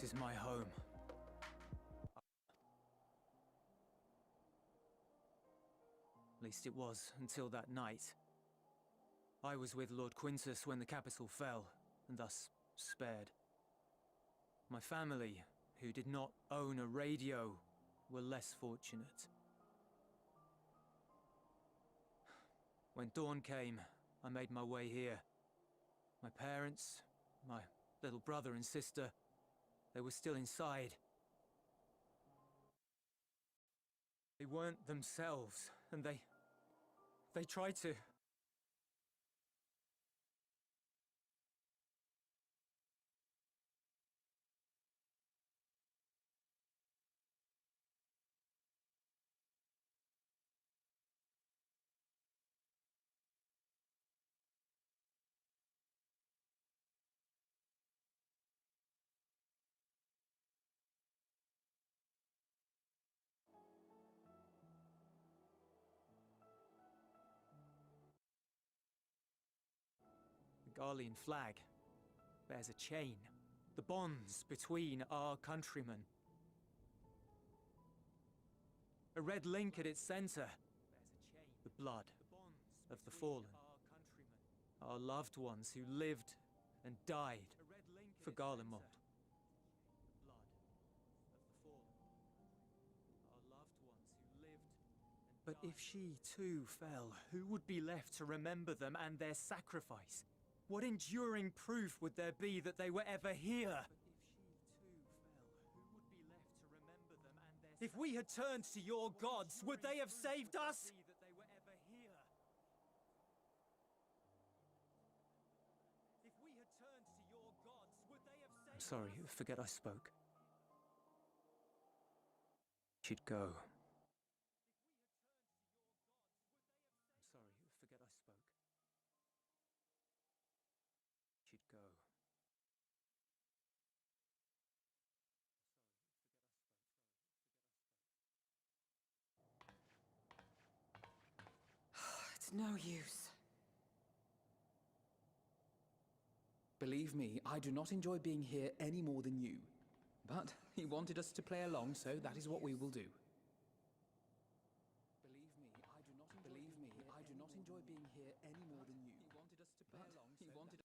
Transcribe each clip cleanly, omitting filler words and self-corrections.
This is my home. At least it was, until that night. I was with Lord Quintus when the capital fell, and thus spared. My family, who did not own a radio, were less fortunate. When dawn came, I made my way here. My parents, my little brother and sister, they were still inside. They weren't themselves, and they tried to. The Garlean flag bears a chain, the bonds between our countrymen. A red link at its center, the blood of the fallen. Our loved ones who lived and died for Garlemald. But if she too fell, who would be left to remember them and their sacrifice? What enduring proof would there be that they were ever here? If we had turned to your gods, would they have saved us? I'm sorry, forget I spoke. She'd go. I'm sorry, forget I spoke. She'd go. It's no use. Believe me, I do not enjoy being here any more than you. But he wanted us to play along, so that is what we will do. Believe me, I do not enjoy being here any more than you. He wanted us to play along, so he wanted.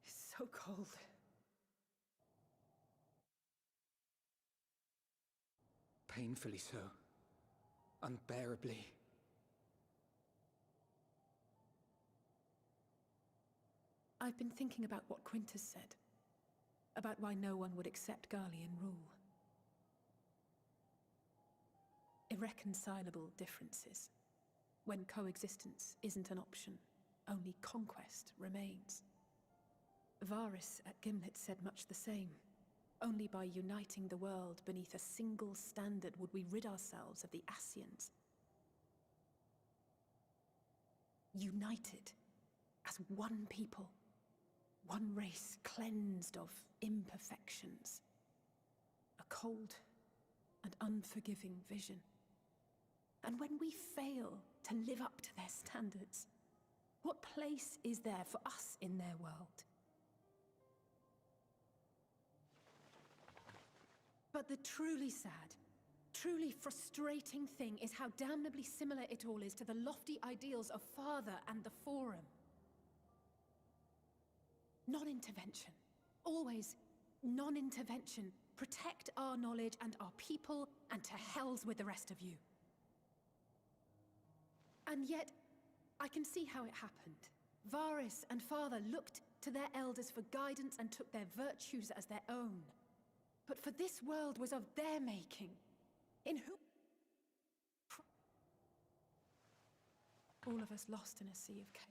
It's so cold. Painfully so. Unbearably. I've been thinking about what Quintus said. About why no one would accept Garlean rule. Irreconcilable differences. When coexistence isn't an option, only conquest remains. Varys at Gimlet said much the same. Only by uniting the world beneath a single standard would we rid ourselves of the Ascians. United as one people. One race cleansed of imperfections. A cold and unforgiving vision. And when we fail to live up to their standards, what place is there for us in their world? But the truly sad, truly frustrating thing is how damnably similar it all is to the lofty ideals of Father and the Forum. Non-intervention. Always non-intervention. Protect our knowledge and our people, and to hells with the rest of you. And yet, I can see how it happened. Varys and Father looked to their elders for guidance and took their virtues as their own. But for this world was of their making. In whom all of us lost in a sea of chaos.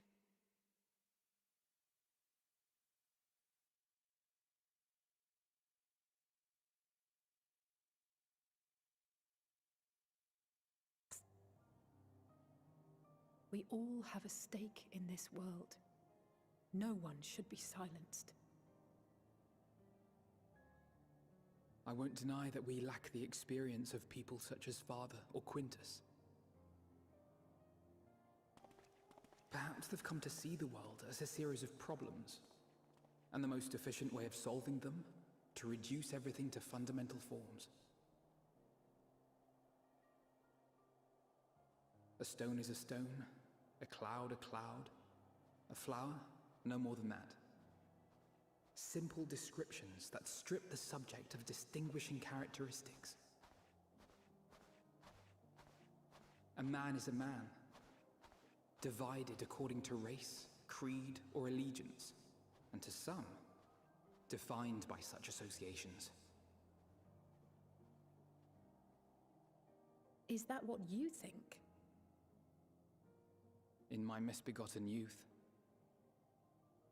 We all have a stake in this world. No one should be silenced. I won't deny that we lack the experience of people such as Father or Quintus. Perhaps they've come to see the world as a series of problems, and the most efficient way of solving them, to reduce everything to fundamental forms. A stone is a stone, a cloud, a flower, no more than that. Simple descriptions that strip the subject of distinguishing characteristics. A man is a man, divided according to race, creed, or allegiance, and to some, defined by such associations. Is that what you think? In my misbegotten youth.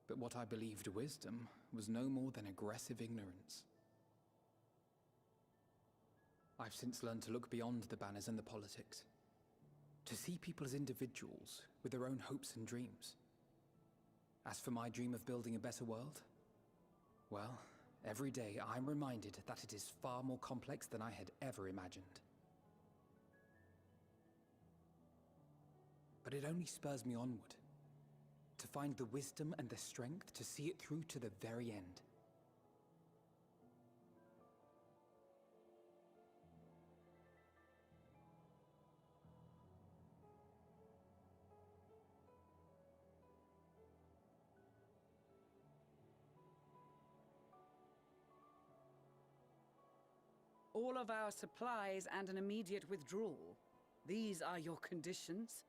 But what I believed wisdom was no more than aggressive ignorance. I've since learned to look beyond the banners and the politics, to see people as individuals with their own hopes and dreams. As for my dream of building a better world, well, every day I'm reminded that it is far more complex than I had ever imagined. But it only spurs me onward, to find the wisdom and the strength to see it through to the very end. All of our supplies and an immediate withdrawal. These are your conditions?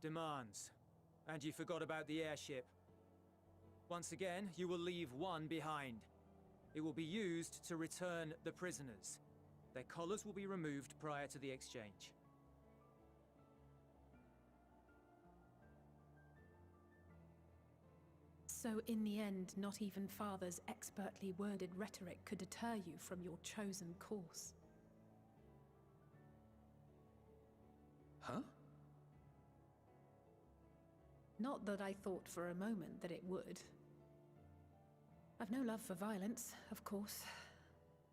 Demands. And you forgot about the airship. Once again, you will leave one behind. It will be used to return the prisoners. Their collars will be removed prior to the exchange. So in the end, not even Father's expertly worded rhetoric could deter you from your chosen course. Huh? Not that I thought for a moment that it would. I've no love for violence, of course,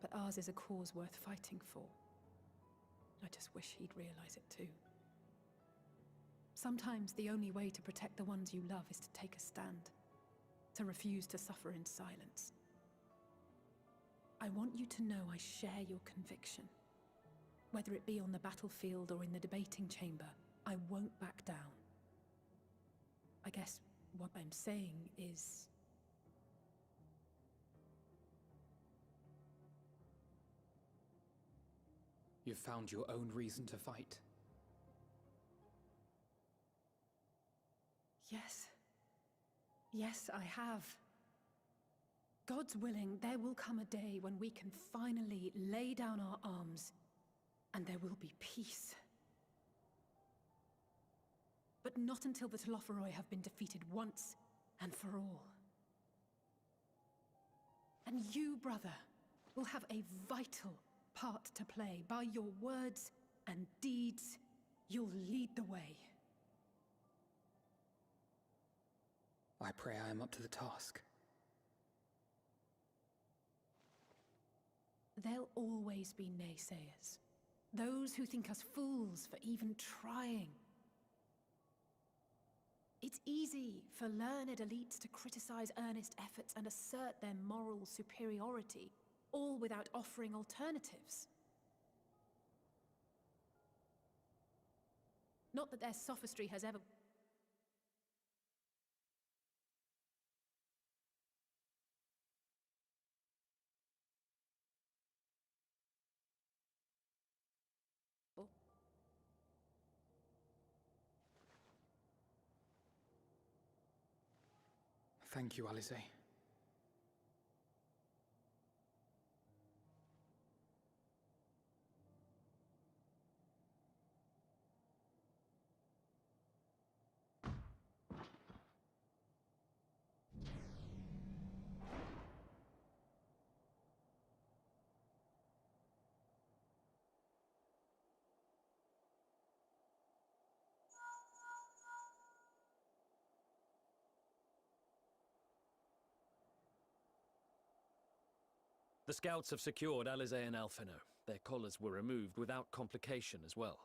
but ours is a cause worth fighting for. I just wish he'd realize it too. Sometimes the only way to protect the ones you love is to take a stand, to refuse to suffer in silence. I want you to know I share your conviction. Whether it be on the battlefield or in the debating chamber, I won't back down. I guess what I'm saying is... You've found your own reason to fight. Yes. Yes, I have. God's willing, there will come a day when we can finally lay down our arms, and there will be peace. But not until the Telophoroi have been defeated once and for all. And you, brother, will have a vital part to play. By your words and deeds, you'll lead the way. I pray I am up to the task. There'll always be naysayers. Those who think us fools for even trying. It's easy for learned elites to criticize earnest efforts and assert their moral superiority, all without offering alternatives. Not that their sophistry has ever... Thank you, Alisaie. The scouts have secured Alizé and Alphino. Their collars were removed without complication as well.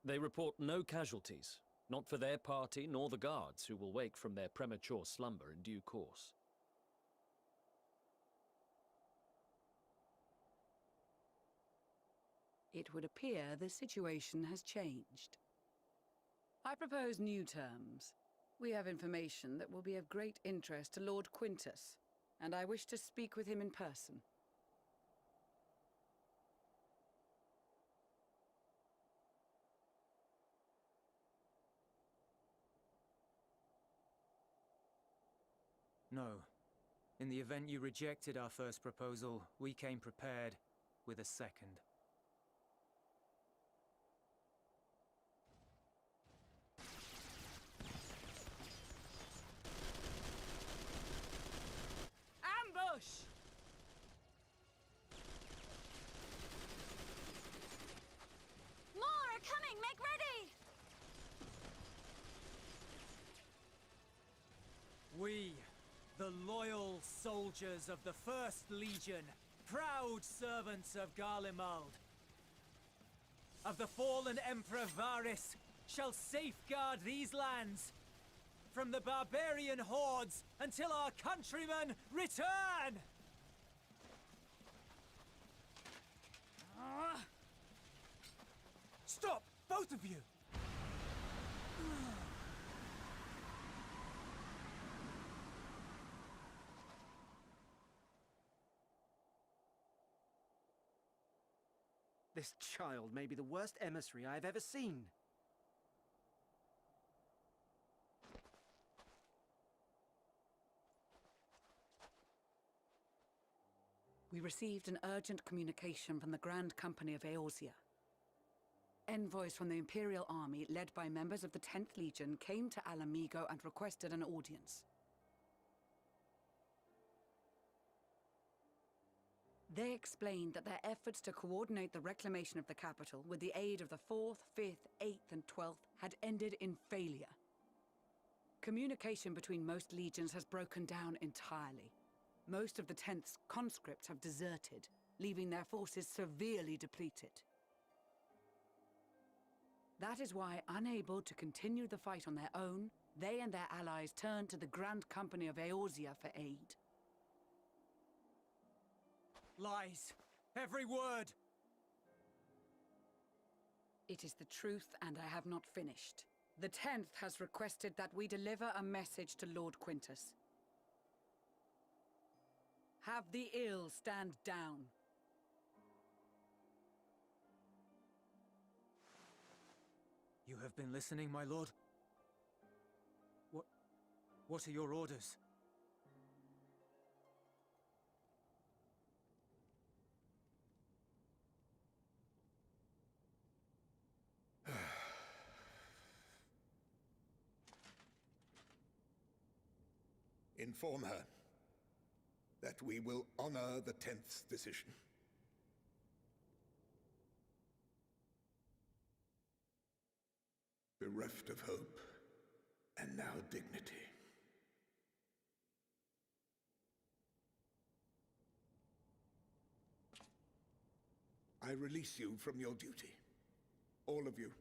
They report no casualties, not for their party nor the guards, who will wake from their premature slumber in due course. It would appear the situation has changed. I propose new terms. We have information that will be of great interest to Lord Quintus, and I wish to speak with him in person. No. In the event you rejected our first proposal, we came prepared with a second. Ambush! More are coming! Make ready! We, the loyal soldiers of the First Legion, proud servants of Garlemald, of the fallen Emperor Varys, shall safeguard these lands from the barbarian hordes until our countrymen return! Stop, both of you! This child may be the worst emissary I have ever seen. We received an urgent communication from the Grand Company of Eorzea. Envoys from the Imperial Army, led by members of the 10th Legion, came to Ala Mhigo and requested an audience. They explained that their efforts to coordinate the reclamation of the capital with the aid of the 4th, 5th, 8th and 12th had ended in failure. Communication between most legions has broken down entirely. Most of the 10th's conscripts have deserted, leaving their forces severely depleted. That is why, unable to continue the fight on their own, they and their allies turned to the Grand Company of Eorzea for aid. Lies! Every word! It is the truth, and I have not finished. The 10th has requested that we deliver a message to Lord Quintus. Have the ill stand down. You have been listening, my lord? What are your orders? Inform her that we will honor the 10th's decision. Bereft of hope, and now dignity. I release you from your duty. All of you.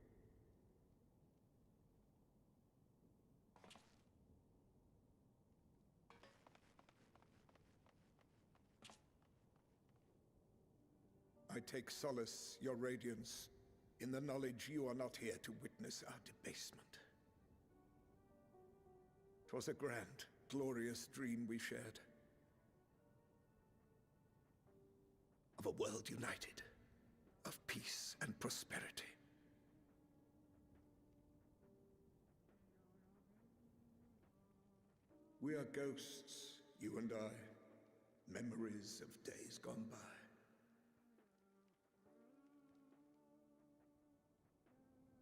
I take solace, your radiance, in the knowledge you are not here to witness our debasement. 'Twas a grand, glorious dream we shared. Of a world united, of peace and prosperity. We are ghosts, you and I, memories of days gone by.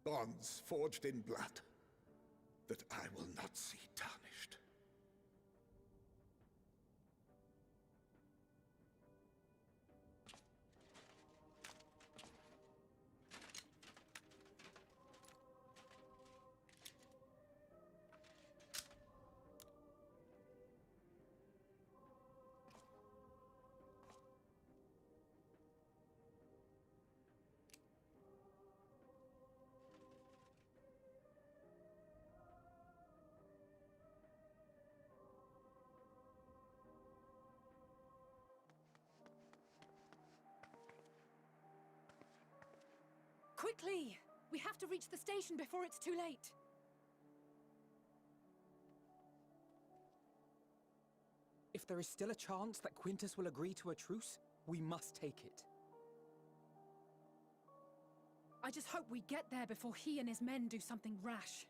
Bonds forged in blood that I will not see tarnished. Quickly! We have to reach the station before it's too late. If there is still a chance that Quintus will agree to a truce, we must take it. I just hope we get there before he and his men do something rash.